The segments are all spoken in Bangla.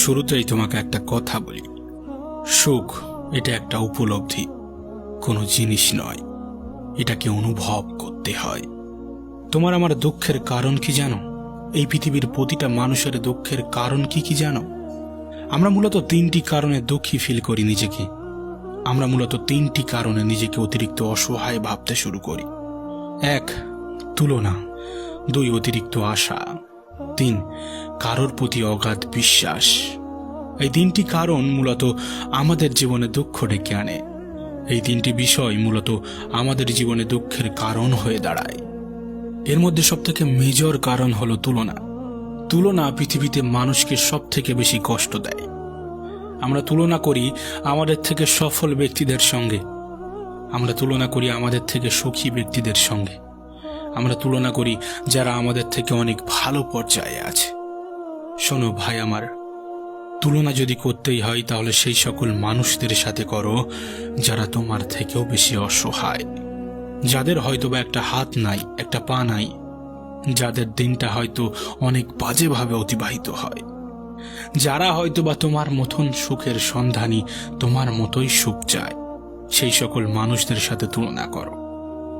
শুরুতেই তোমাকে একটা কথা বলি, সুখ এটা একটা উপলব্ধি, কোনো জিনিস নয়। এটাকে অনুভব করতে হয়। তোমার আমার দুঃখের কারণ কি জানো? এই পৃথিবীর প্রতিটা মানুষের দুঃখের কারণ কি কি জানো? আমরা মূলত তিনটি কারণে দুঃখী ফিল করি নিজেকে। আমরা মূলত তিনটি কারণে নিজেকে অতিরিক্ত অসহায় ভাবতে শুরু করি। 1, তুলনা। 2, অতিরিক্ত আশা। 3, কারোর প্রতি অগাধ বিশ্বাস। এই তিনটি কারণ মূলত আমাদের জীবনে দুঃখ ডেকে আনে। এই তিনটি বিষয় মূলত আমাদের জীবনে দুঃখের কারণ হয়ে দাঁড়ায়। এর মধ্যে সবথেকে মেজর কারণ হলো তুলনা। তুলনা পৃথিবীতে মানুষকে সবথেকে বেশি কষ্ট দেয়। আমরা তুলনা করি আমাদের থেকে সফল ব্যক্তিদের সঙ্গে, আমরা তুলনা করি আমাদের থেকে সুখী ব্যক্তিদের সঙ্গে, আমরা তুলনা করি যারা আমাদের থেকে অনেক ভালো পর্যায়ে আছে। শোনো ভাই আমার, তুলনা যদি করতেই হয় তাহলে সেই সকল মানুষদের সাথে করো যারা তোমার থেকেও বেশি অসহায়, যাদের হয়তোবা একটা হাত নাই, একটা পা নাই, যাদের দিনটা হয়তো অনেক বাজেভাবে অতিবাহিত হয়, যারা হয়তোবা তোমার মতন সুখের সন্ধানী, তোমার মতোই সুখ চায়। সেই সকল মানুষদের সাথে তুলনা করো।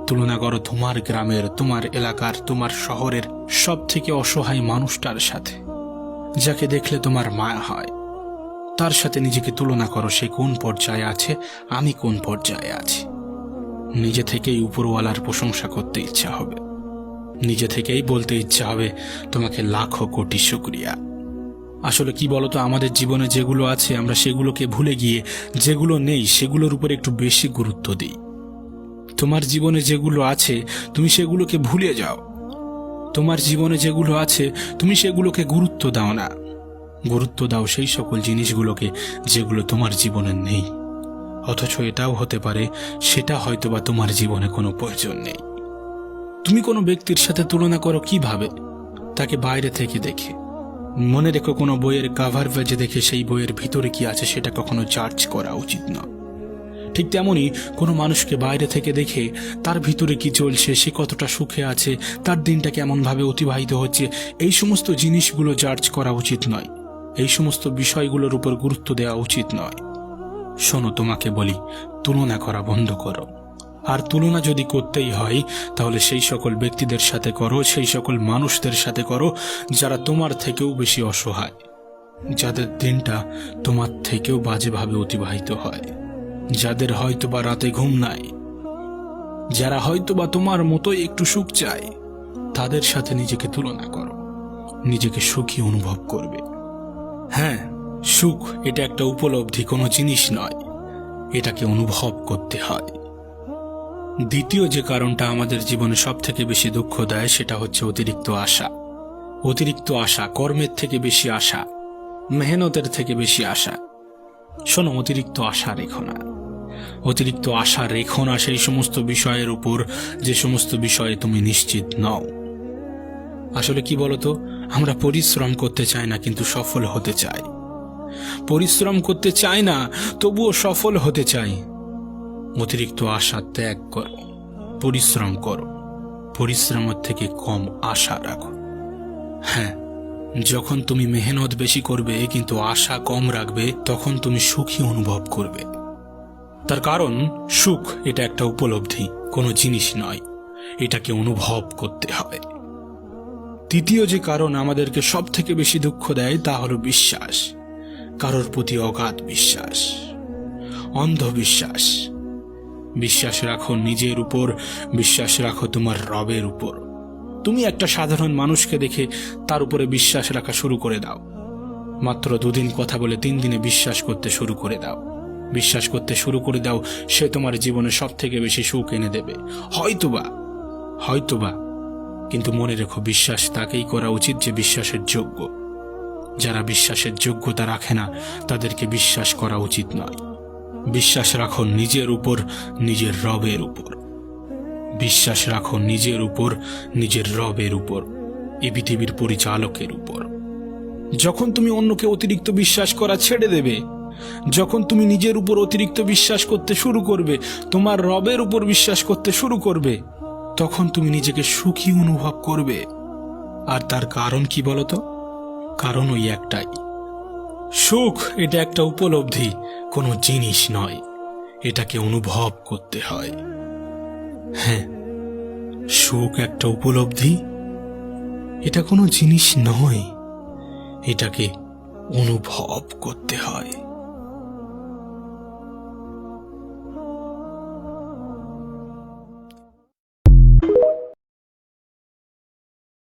তুলনা করো তোমার গ্রামের, তোমার এলাকার, তোমার শহরের সব থেকে অসহায় মানুষটার সাথে, যাকে দেখলে তোমার মায়া হয়। তার সাথে নিজেকে তুলনা করো, সে কোন পর্যায়ে আছে, আমি কোন পর্যায়ে আছি। নিজে থেকেই উপরওয়ালার প্রশংসা করতে ইচ্ছা হবে, নিজে থেকেই বলতে ইচ্ছা হবে তোমাকে লাখো কোটি শুকরিয়া। আসলে কি বলতো, আমাদের জীবনে যেগুলো আছে আমরা সেগুলোকে ভুলে গিয়ে যেগুলো নেই সেগুলোর উপর একটু বেশি গুরুত্ব দিই। তোমার জীবনে যেগুলো আছে তুমি সেগুলোকে ভুলে যাও। তোমার জীবনে যেগুলো আছে তুমি সেগুলোকে গুরুত্ব দাও না। গুরুত্ব দাও সেই সকল জিনিসগুলোকে যেগুলো তোমার জীবনে নেই, অথচ এটাও হতে পারে সেটা হয়তোবা তোমার জীবনে কোনো প্রয়োজন নেই। তুমি কোনো ব্যক্তির সাথে তুলনা করো কিভাবে? তাকে বাইরে থেকে দেখে। মনে রেখো, কোনো বইয়ের কাভার পেজে দেখে সেই বইয়ের ভিতরে কি আছে সেটা কখনো জাজ করা উচিত নয়। ঠিক তেমনি কোনো মানুষকে বাইরে থেকে দেখে তার ভিতরে কি চলছে, সে কতটা সুখে আছে, তার দিনটা কেমনভাবে অতিবাহিত হচ্ছে, এই সমস্ত জিনিসগুলো জাজ করা উচিত নয়। এই সমস্ত বিষয়গুলোর উপর গুরুত্ব দেওয়া উচিত নয়। শোনো, তোমাকে বলি, তুলনা করা বন্ধ করো। আর তুলনা যদি করতেই হয় তাহলে সেই সকল ব্যক্তিদের সাথে করো, সেই সকল মানুষদের সাথে করো যারা তোমার থেকেও বেশি অসহায়, যাদের দিনটা তোমার থেকেও বাজেভাবে অতিবাহিত হয়, যাদের হয়তোবা রাতে ঘুম নাই, যারা হয়তোবা তোমার মতোই একটু সুখ চায়, তাদের সাথে নিজেকে তুলনা করো, নিজেকে সুখী অনুভব করবে। হ্যাঁ, সুখ এটা একটা উপলব্ধি, কোনো জিনিস নয়। এটাকে অনুভব করতে হয়। দ্বিতীয় যে কারণটা আমাদের জীবনে সব থেকে বেশি দুঃখ দেয় সেটা হচ্ছে অতিরিক্ত আশা। অতিরিক্ত আশা, কর্মের থেকে বেশি আশা, মেহনতের থেকে বেশি আশা। শোনো, অতিরিক্ত আশা রেখো না। অতিরিক্ত আশা রেখো না সেই সমস্ত বিষয়ের উপর যে সমস্ত বিষয়ে তুমি নিশ্চিত নও। আসলে কি বলতো, আমরা পরিশ্রম করতে চাই না কিন্তু সফল হতে চাই। পরিশ্রম করতে চাই না তবুও সফল হতে চাই। অতিরিক্ত আশা ত্যাগ করো, পরিশ্রম করো, পরিশ্রমের থেকে কম আশা রাখো। হ্যাঁ, যখন তুমি মেহনত বেশি করবে কিন্তু আশা কম রাখবে তখন তুমি সুখী অনুভব করবে। তার কারণ সুখ এটা একটা উপলব্ধি, কোনো জিনিস নয়। এটাকে অনুভব করতে হয়। তৃতীয় যে কারণ আমাদেরকে সব থেকে বেশি দুঃখ দেয় তা হলো বিশ্বাস। কারোর প্রতি অগাধ বিশ্বাস, অন্ধবিশ্বাস। বিশ্বাস রাখো নিজের উপর, বিশ্বাস রাখো তোমার রবের উপর। তুমি একটা সাধারণ মানুষকে দেখে তার উপরে বিশ্বাস রাখা শুরু করে দাও। মাত্র 2 দিন কথা বলে 3 দিনে বিশ্বাস করতে শুরু করে দাও। বিশ্বাস করতে শুরু করে দাও সে তোমার জীবনে সব থেকে বেশি সুখ এনে দেবে। হয়তোবা কিন্তু মনে রেখো, বিশ্বাস তাকেই করা উচিত যে বিশ্বাসের যোগ্য। যারা বিশ্বাসের যোগ্যতা রাখে না তাদেরকে বিশ্বাস করা উচিত নয়। বিশ্বাস রাখো নিজের উপর, নিজের রবের উপর। বিশ্বাস রাখো নিজের উপর, নিজের রবের উপর, এই পৃথিবীর পরিচালকের উপর। যখন তুমি অন্যকে অতিরিক্ত বিশ্বাস করা ছেড়ে দেবে, যখন তুমি নিজের উপর অতিরিক্ত বিশ্বাস করতে শুরু করবে, তোমার রবের উপর বিশ্বাস করতে শুরু করবে, তখন তুমি নিজেকে সুখী অনুভব করবে। আর তার কারণ কি বলতো? কারণ ওই একটাই, সুখ এটা একটা উপলব্ধি, কোনো জিনিস নয়। এটাকে অনুভব করতে হয়। হ্যাঁ, সুখ একটা উপলব্ধি, এটা কোনো জিনিস নয়, এটাকে অনুভব করতে হয়।